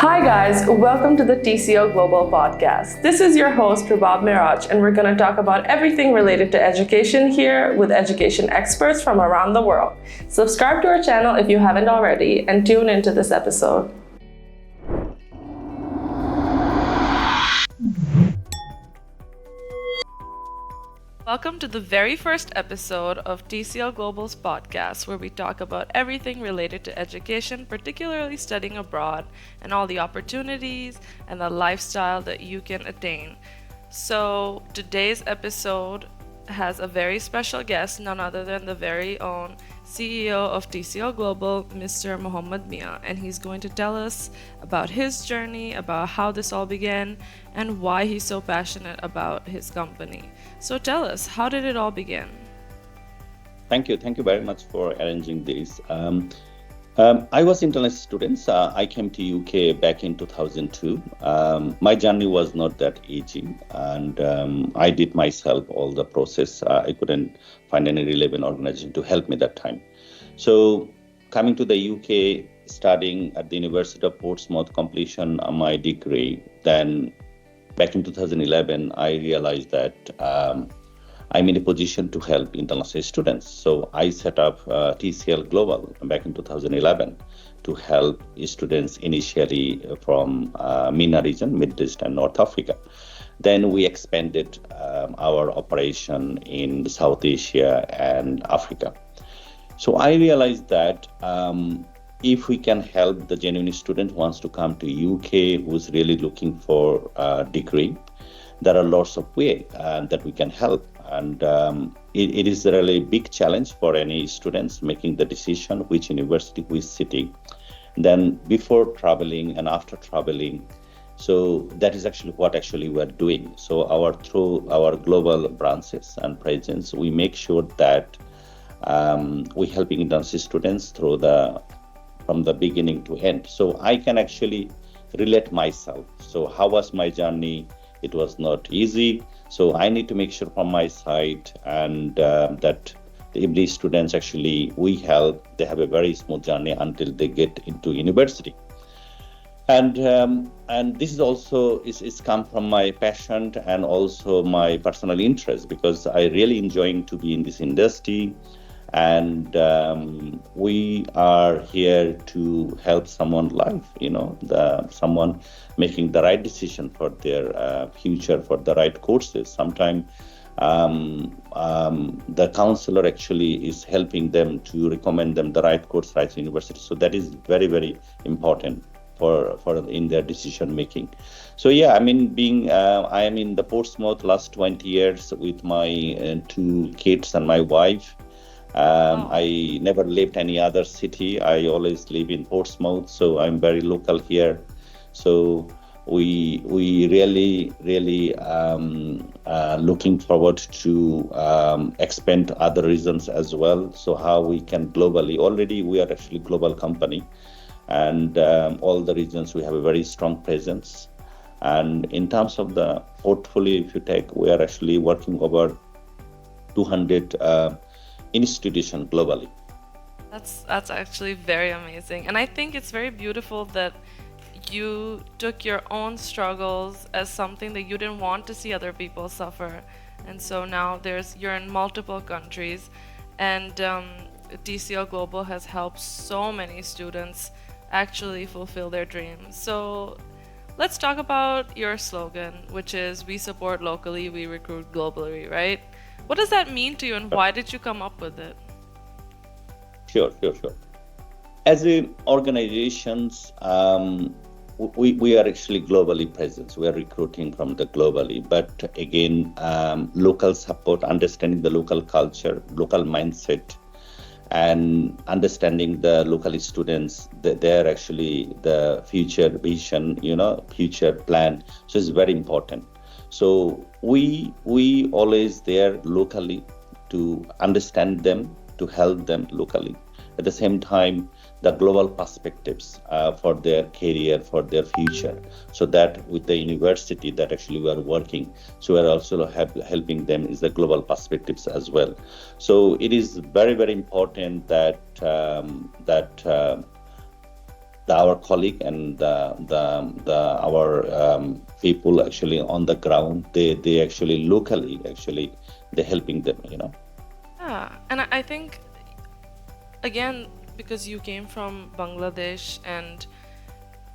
Hi guys, welcome to the TCL Global Podcast. This is your host Prabhat Miraj, and we're going to talk about everything related to education here with education experts from around the world. Subscribe to our channel if you haven't already and tune into this episode. Welcome to the very first episode of TCL Global's podcast, where we talk about everything related to education, particularly studying abroad, and all the opportunities and the lifestyle that you can attain. So today's episode has a very special guest, none other than the very own CEO of TCL Global, Mr. Mohammad Miah, and he's going to tell us about his journey, about how this all began, and why he's so passionate about his company. So tell us, how did it all begin? Thank you very much for arranging this. I was international student. I came to UK back in 2002. My journey was not that easy, and I did myself all the process. I couldn't find any relevant organization to help me that time. So coming to the UK, studying at the University of Portsmouth, completion of my degree. Then back in 2011, I realized that I'm in a position to help international students. So I set up TCL Global back in 2011 to help students initially from MENA region, Middle East and North Africa. Then we expanded our operation in South Asia and Africa. So I realized that if we can help the genuine student who wants to come to UK, who's really looking for a degree, there are lots of ways that we can help. And it is a really big challenge for any students making the decision which university, which city. Then before traveling and after traveling, so that is actually what we're doing. So through our global branches and presence, we make sure that we helping international students from the beginning to end. So I can actually relate myself. So how was my journey? It was not easy. So I need to make sure from my side and that every students we help, they have a very smooth journey until they get into university. And this is also is come from my passion and also my personal interest, because I really enjoying to be in this industry. And we are here to help someone's life, someone making the right decision for their future, for the right courses. Sometimes the counselor actually is helping them to recommend them the right course, right university. So that is very, very important for in their decision making. So yeah, I am in the Portsmouth last 20 years with my 2 kids and my wife. I never lived any other city. I always live in Portsmouth, so I'm very local here. So we really looking forward to expand other regions as well. So how we can globally, already we are actually global company, and all the regions we have a very strong presence. And in terms of the portfolio, if you take, we are actually working over 200 institution globally. That's actually very amazing, and I think it's very beautiful that you took your own struggles as something that you didn't want to see other people suffer, and so now you're in multiple countries, and TCL Global has helped so many students actually fulfill their dreams. So let's talk about your slogan, which is "We support locally, we recruit globally," right? What does that mean to you, and why did you come up with it? Sure. As organizations, we are actually globally present. We are recruiting from the globally, but again, local support, understanding the local culture, local mindset, and understanding the local students, they're actually the future vision, future plan. So it's very important. So we always there locally to understand them, to help them locally. At the same time, the global perspectives for their career, for their future. So that with the university that actually we are working, so we are also helping them is the global perspectives as well. So it is very, very important that our colleague and our people actually on the ground, they actually locally actually they're helping them. Yeah, and I think again, because you came from Bangladesh and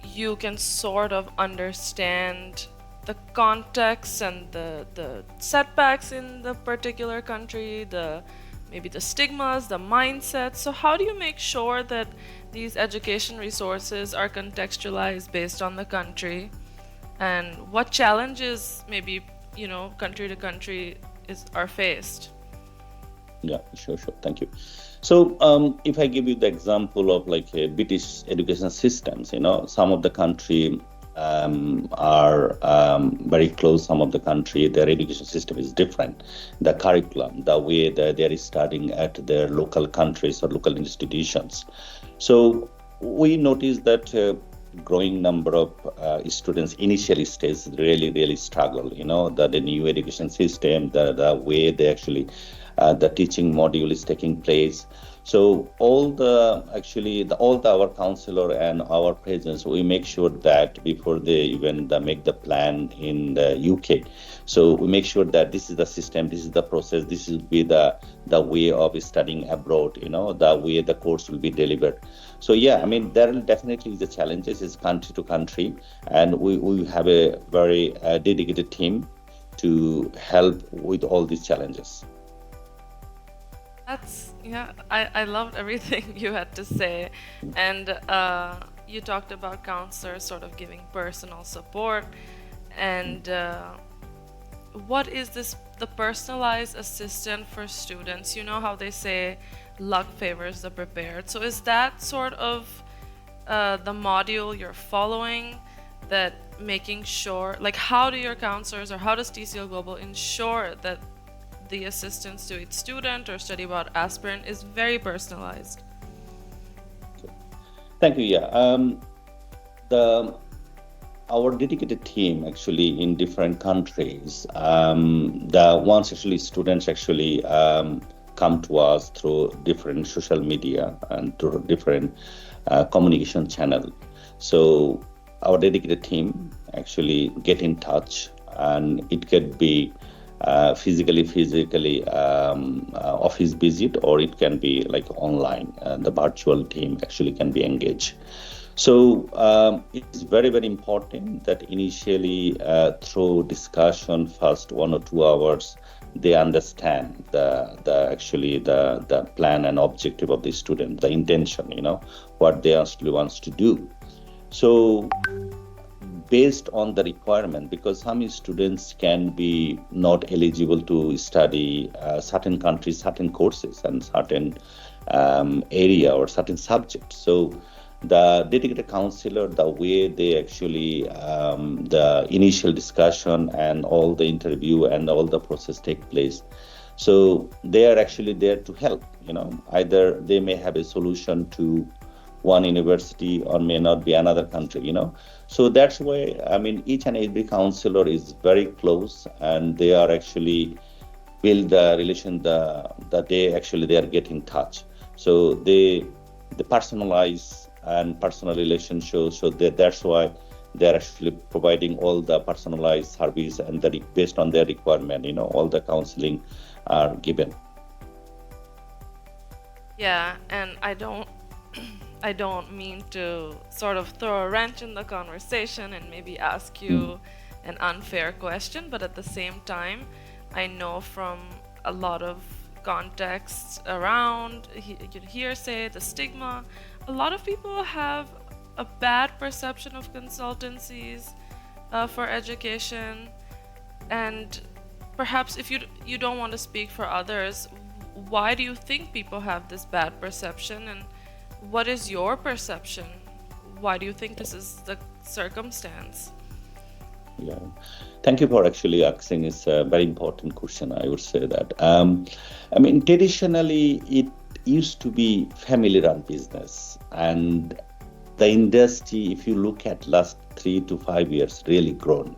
you can sort of understand the context and the setbacks in the particular country, maybe the stigmas, the mindset. So how do you make sure that these education resources are contextualized based on the country, and what challenges maybe, country to country are faced? Yeah, sure. Thank you. So, if I give you the example of like a British education systems, some of the country are very close. Some of the country, their education system is different. The curriculum, the way that they are studying at their local countries or local institutions. So, we notice that growing number of students initially stage really struggle. The new education system, the way they actually the teaching module is taking place. So all our counselor and our presence, we make sure that before they even make the plan in the UK. So we make sure that this is the system, this is the process, this will be the way of studying abroad, the way the course will be delivered. So yeah, I mean, there will definitely be the challenges is country to country, and we have a very dedicated team to help with all these challenges. I loved everything you had to say. And you talked about counselors sort of giving personal support. And what is the personalized assistant for students? You know how they say luck favors the prepared. So is that sort of the module you're following, that making sure, like, how do your counselors, or how does TCL Global ensure that the assistance to each student or study abroad aspirant is very personalized? Thank you. Yeah, our dedicated team actually in different countries. The ones actually students actually come to us through different social media and through different communication channel. So our dedicated team actually get in touch, and it could be physically office visit, or it can be like online. The virtual team actually can be engaged. So it's very important that initially through discussion, first 1 or 2 hours, they understand the plan and objective of the student, the intention, what they actually wants to do. So based on the requirement, because some students can be not eligible to study certain countries, certain courses, and certain area or certain subjects. So the dedicated counselor, the way they actually the initial discussion and all the interview and all the process take place. So they are actually there to help. Either they may have a solution to one university or may not be another country. So that's why, I mean, each and every counselor is very close, and they are actually build the relation that they are getting touch. So they personalize and personal relationships. So that's why they're actually providing all the personalized service, and based on their requirement, all the counseling are given. Yeah, and I don't mean to sort of throw a wrench in the conversation and maybe ask you an unfair question, but at the same time, I know from a lot of contexts around hearsay, the stigma, a lot of people have a bad perception of consultancies for education. And perhaps if you don't want to speak for others, why do you think people have this bad perception, and what is your perception? Why do you think this is the circumstance? Yeah, thank you for actually asking. It's a very important question, I would say that. I mean, traditionally, it used to be family-run business, and the industry, if you look at last 3 to 5 years, really grown.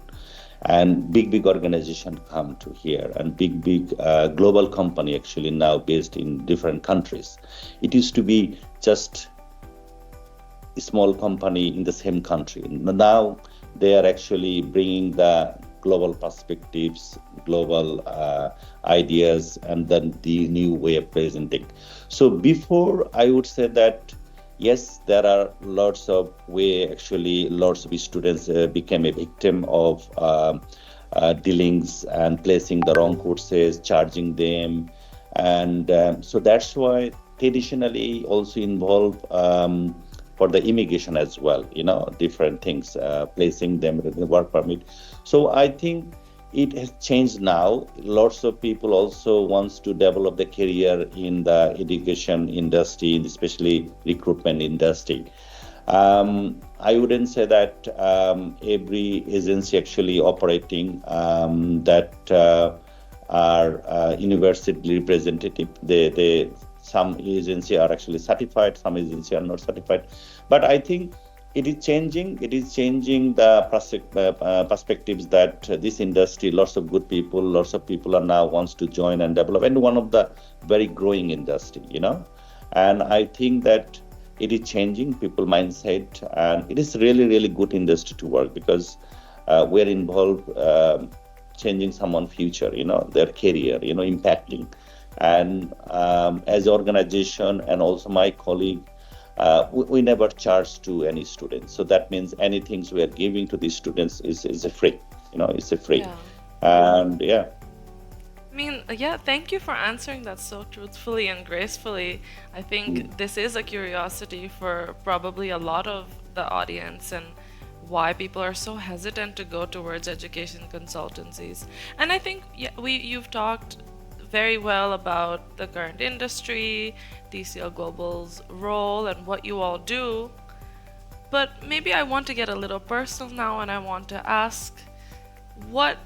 And big organization come to here, and big global company actually now based in different countries. It used to be just small company in the same country. Now they are actually bringing the global perspectives, global ideas, and then the new way of presenting. So before, I would say that yes, there are lots of way actually lots of students became a victim of dealings and placing the wrong courses, charging them, and so that's why traditionally also involve for the immigration as well, different things, placing them in the work permit. So I think it has changed now. Lots of people also wants to develop the career in the education industry, especially recruitment industry. I wouldn't say that every agency actually operating that are university representative. They some agency are actually certified, some agency are not certified. But I think it is changing. It is changing the perspectives that this industry, lots of people are now wants to join and develop, and one of the very growing industry. And I think that it is changing people mindset, and it is really, really good industry to work because we're involved changing someone's future, their career, impacting. And as an organization and also my colleague, we never charge to any students. So that means anything we are giving to these students is a free, it's a free. Yeah. And yeah. I mean, yeah, thank you for answering that so truthfully and gracefully. I think this is a curiosity for probably a lot of the audience and why people are so hesitant to go towards education consultancies. And I think you've talked very well about the current industry, TCL Global's role and what you all do. But maybe I want to get a little personal now, and I want to ask what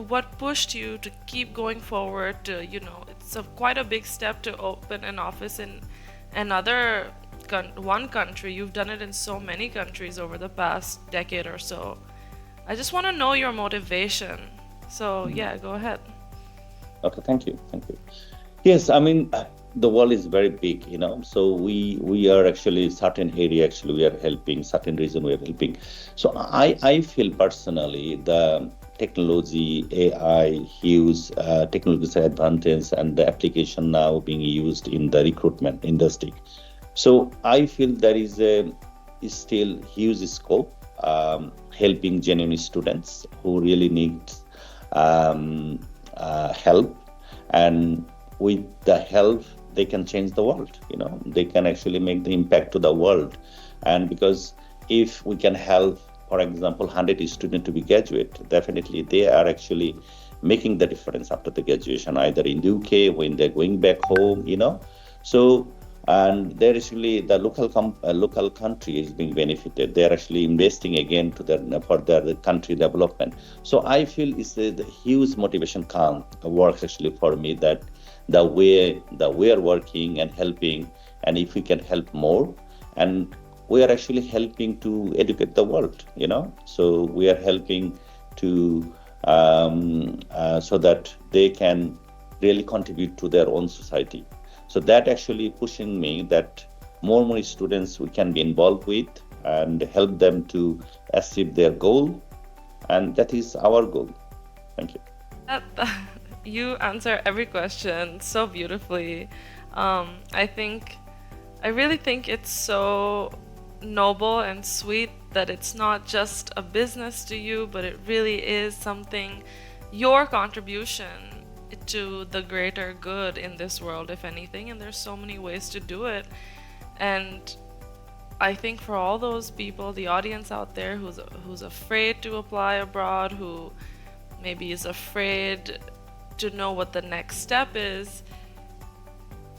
what pushed you to keep going forward to, it's quite a big step to open an office in another one country. You've done it in so many countries over the past decade or so. I just want to know your motivation. So yeah, go ahead. Okay, thank you. Yes, I mean, the world is very big, so we are actually certain area, actually we are helping, certain region we are helping. So I feel personally the technology, AI, huge technological advantage, and the application now being used in the recruitment industry. So I feel there is still huge scope helping genuine students who really need help, and with the help they can change the world. They can actually make the impact to the world. And because if we can help, for example, 100 students to be graduate, definitely they are actually making the difference after the graduation, either in the UK when they're going back home. So, and they're actually the local country is being benefited. They're actually investing again for their country development. So I feel it's the huge motivation works actually for me, that the way we are working and helping, and if we can help more, and we are actually helping to educate the world. So we are helping to so that they can really contribute to their own society. So that actually pushing me that more students we can be involved with and help them to achieve their goal, and that is our goal. Thank you. You answer every question so beautifully. I really think it's so noble and sweet that it's not just a business to you, but it really is something, your contribution to the greater good in this world, if anything. And there's so many ways to do it. And I think for all those people, the audience out there who's afraid to apply abroad, who maybe is afraid to know what the next step is,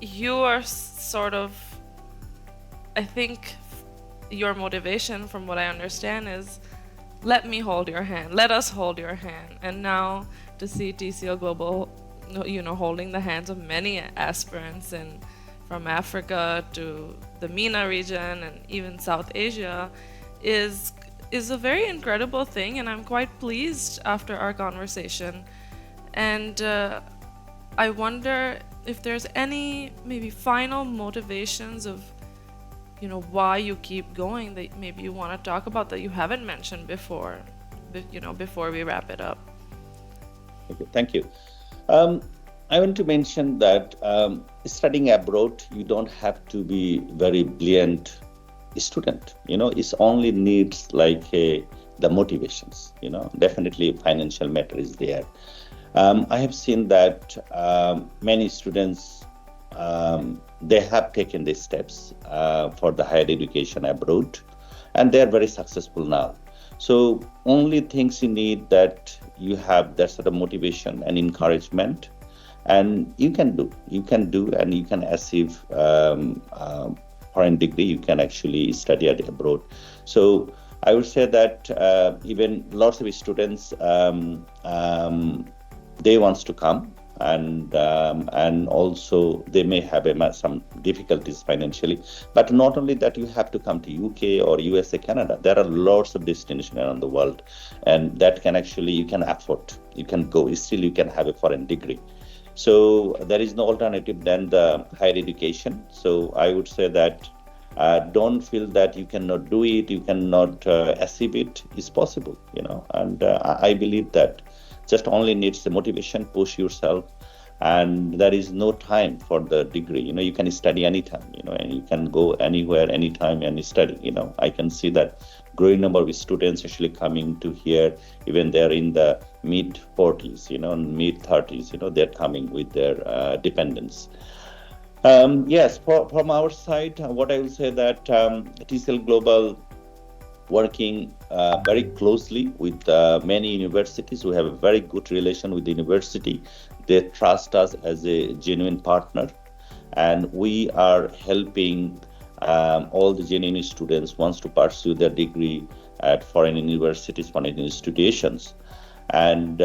you are sort of, I think your motivation, from what I understand, is let me hold your hand, let us hold your hand. And now to see TCL Global, holding the hands of many aspirants from Africa to the MENA region and even South Asia is a very incredible thing, and I'm quite pleased after our conversation. And I wonder if there's any maybe final motivations of why you keep going that maybe you want to talk about that you haven't mentioned before, before we wrap it up. Okay, thank you. Um, I want to mention that studying abroad, you don't have to be very brilliant student. It only needs the motivations. Definitely financial matter is there. I have seen that many students they have taken these steps for the higher education abroad, and they are very successful now. So only things you need that you have that sort of motivation and encouragement, and you can do, and you can achieve foreign degree. You can actually study at abroad. So I would say that even lots of students they wants to come, and also they may have some difficulties financially, but not only that, you have to come to UK or USA, Canada. There are lots of destinations around the world, and that can actually, you can afford, you can go, still you can have a foreign degree. So there is no alternative than the higher education. So I would say that don't feel that you cannot do it, you cannot achieve it. It's possible, and I believe that just only needs the motivation, push yourself, and there is no time for the degree. You can study anytime, and you can go anywhere, anytime, and study. I can see that growing number of students actually coming to here, even they're in the mid 40s, mid 30s, they're coming with their dependents. Yes, from our side, what I will say that TCL Global working very closely with many universities. We have a very good relation with the university. They trust us as a genuine partner, and we are helping all the genuine students wants to pursue their degree at foreign universities, foreign institutions. And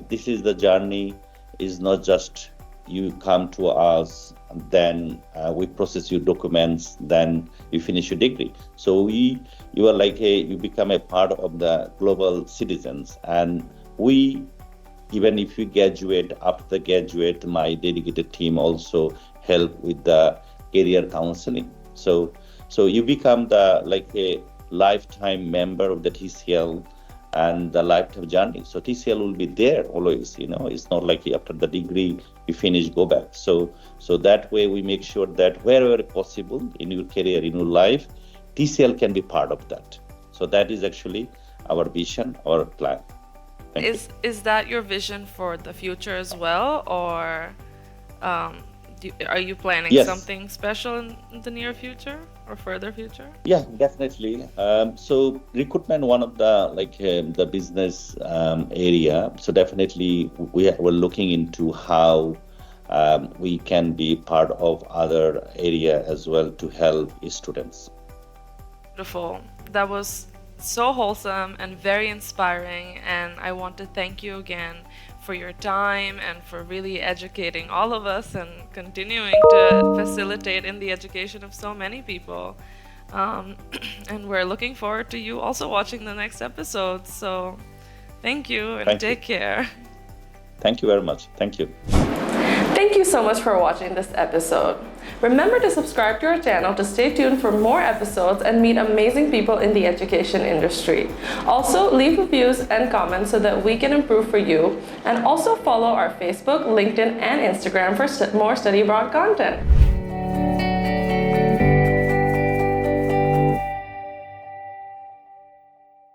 this is the journey, is not just you come to us, then we process your documents, then you finish your degree. So you are you become a part of the global citizens. And we, even if you graduate, after the graduate, my dedicated team also help with the career counseling. So you become a lifetime member of the TCL and the lifetime journey. So TCL will be there always. It's not like after the degree you finish, go back. So that way we make sure that wherever possible in your career, in your life, TCL can be part of that. So that is actually our vision, our plan. Is that your vision for the future as well, or are you planning something special in the near future or further future? Yeah, definitely. So recruitment, one of the business area. So definitely we're looking into how we can be part of other area as well to help students. Beautiful. That was so wholesome and very inspiring, and I want to thank you again for your time and for really educating all of us and continuing to facilitate in the education of so many people. And we're looking forward to you also watching the next episode. So thank you, and take care. Thank you very much. Thank you. Thank you so much for watching this episode. Remember to subscribe to our channel to stay tuned for more episodes and meet amazing people in the education industry. Also, leave reviews and comments so that we can improve for you. And also follow our Facebook, LinkedIn, and Instagram for more study abroad content.